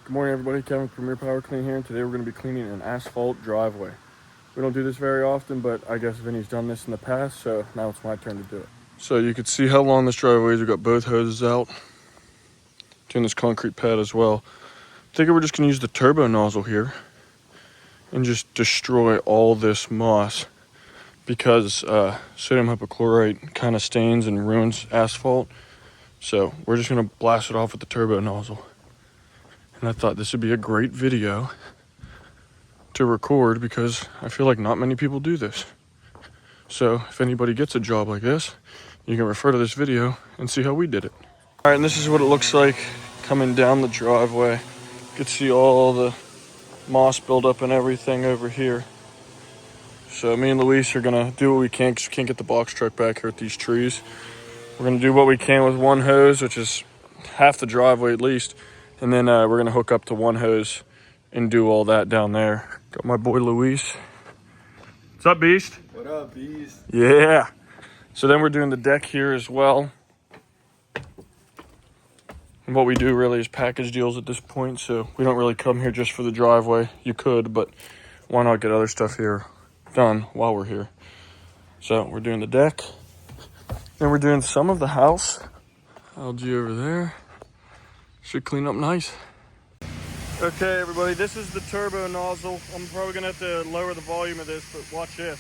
Good morning, everybody. Kevin, Premier Power Clean here, and today we're going to be cleaning an asphalt driveway. We don't do this very often, but I guess Vinny's done this in the past, so now it's my turn to do it. So you can see how long this driveway is. We've got both hoses out, doing this concrete pad as well. I think we're just going to use the turbo nozzle here and just destroy all this moss because sodium hypochlorite kind of stains and ruins asphalt. So we're just going to blast it off with the turbo nozzle. And I thought this would be a great video to record because I feel like not many people do this. So if anybody gets a job like this, you can refer to this video and see how we did it. All right, and this is what it looks like coming down the driveway. You can see all the moss buildup and everything over here. So me and Luis are gonna do what we can because we can't get the box truck back here with these trees. We're gonna do what we can with one hose, which is half the driveway at least. And then we're gonna hook up to one hose and do all that down there. Got my boy Luis. What's up, Beast? What up, Beast? Yeah. So then we're doing the deck here as well. And what we do really is package deals at this point, so we don't really come here just for the driveway. You could, but why not get other stuff here done while we're here? So we're doing the deck. Then we're doing some of the house. Algae over there. Should clean up nice. Okay, everybody, this is the turbo nozzle. I'm probably gonna have to lower the volume of this, but watch this.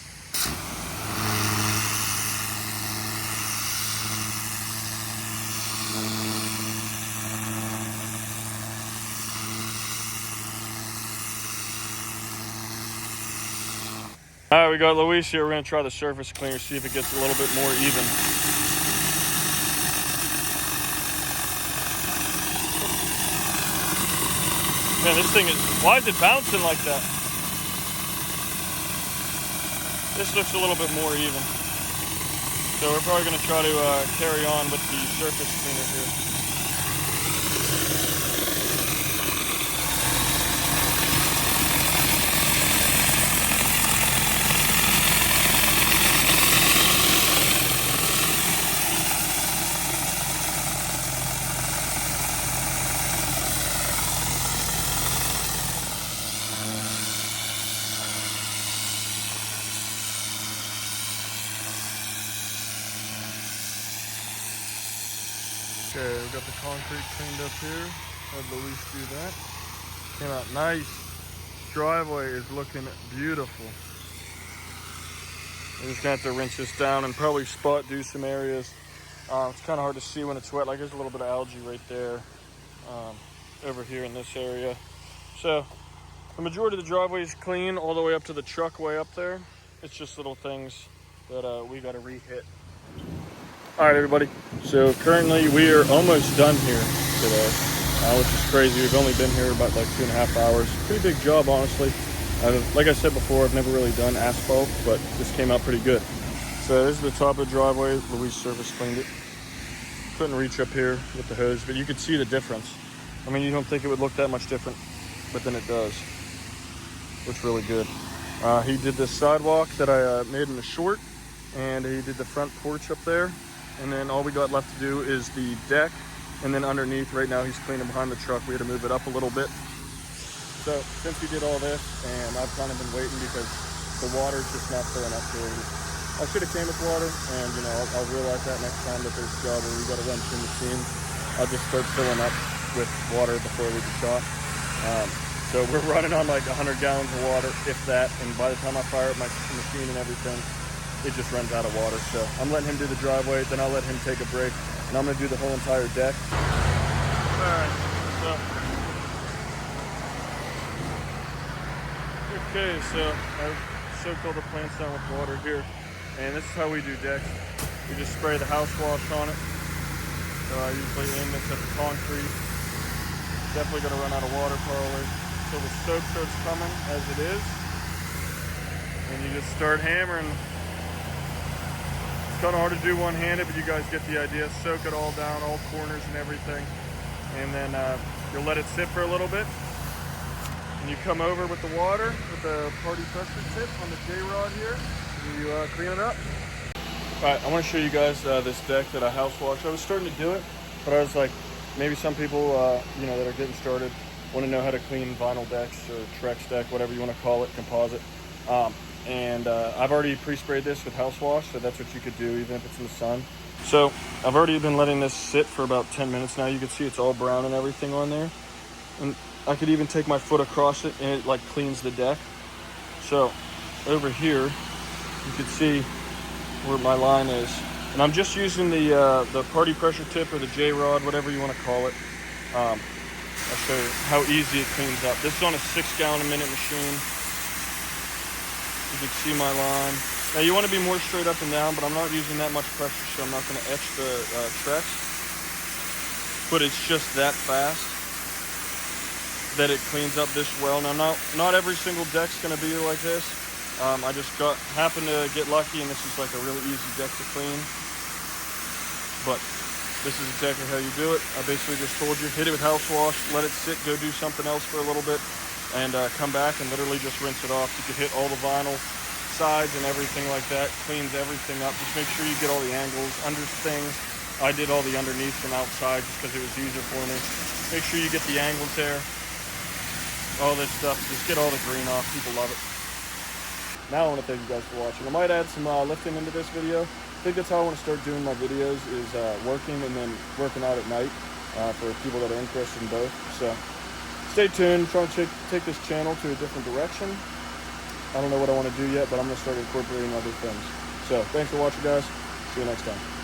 All right, we got Luis here. We're gonna try the surface cleaner, see if it gets a little bit more even. Man, this thing is, why is it bouncing like that? This looks a little bit more even. So we're probably gonna try to carry on with the surface cleaner here. Okay, we've got the concrete cleaned up here. Had Luis do that. Came out nice. Driveway is looking beautiful. We're just gonna have to rinse this down and probably spot do some areas. It's kind of hard to see when it's wet. Like there's a little bit of algae right there, over here in this area. So the majority of the driveway is clean all the way up to the truck way up there. It's just little things that we got to re-hit. All right, everybody. So currently we are almost done here today, which is crazy. We've only been here about like 2.5 hours. Pretty big job, honestly. Like I said before, I've never really done asphalt, but this came out pretty good. So this is the top of the driveway. Luis surface cleaned it. Couldn't reach up here with the hose, but you could see the difference. I mean, you don't think it would look that much different, but then it does. Looks really good. He did this sidewalk that I made in the short, and he did the front porch up there. And then all we got left to do is the deck. And then underneath, right now he's cleaning behind the truck. We had to move it up a little bit. So since we did all this, and I've kind of been waiting because the water's just not filling up here. I should have came with water, and you know, I'll realize that next time that there's a job where we got to run through the machine. I'll just start filling up with water before we get shot. So we're running on like 100 gallons of water, if that. And by the time I fire up my machine and everything, it just runs out of water. So I'm letting him do the driveway, then I'll let him take a break, and I'm gonna do the whole entire deck. All right, so. Okay, so I've soaked all the plants down with water here, and this is how we do decks. We just spray the house wash on it. So I usually aim this at the concrete. Definitely gonna run out of water probably. So the soak starts coming as it is, and you just start hammering. It's kind of hard to do one-handed, but you guys get the idea. Soak it all down, all corners and everything. And then you'll let it sit for a little bit. And you come over with the water, with the party pressure tip on the J-rod here. And you clean it up. All right, I want to show you guys this deck that I house washed. I was starting to do it, but I was like, maybe some people, you know, that are getting started want to know how to clean vinyl decks or Trex deck, whatever you want to call it, composite. I've already pre-sprayed this with house wash, so that's what you could do even if it's in the sun. So I've already been letting this sit for about 10 minutes now. You can see it's all brown and everything on there. And I could even take my foot across it and it like cleans the deck. So over here, you can see where my line is. And I'm just using the party pressure tip or the J-rod, whatever you want to call it. I'll show you how easy it cleans up. This is on a 6-gallon-a-minute machine. You can see my line. Now you want to be more straight up and down, but I'm not using that much pressure, so I'm not going to etch the Trex. But it's just that fast that it cleans up this well. Now not every single deck's going to be like this. I just happened to get lucky, and this is like a really easy deck to clean. But this is exactly how you do it. I basically just told you, hit it with house wash, let it sit, go do something else for a little bit, and come back and literally just rinse it off. You can hit all the vinyl sides and everything like that, cleans everything up. Just make sure you get all the angles, under things. I did all the underneath from outside just because it was easier for me. Make sure you get the angles there, all this stuff. Just get all the green off. People love it. Now I want to thank you guys for watching. I might add some lifting into this video. I think that's how I want to start doing my videos, is working and then working out at night for people that are interested in both. So stay tuned. I'm trying to take this channel to a different direction. I don't know what I want to do yet, but I'm going to start incorporating other things. So thanks for watching, guys. See you next time.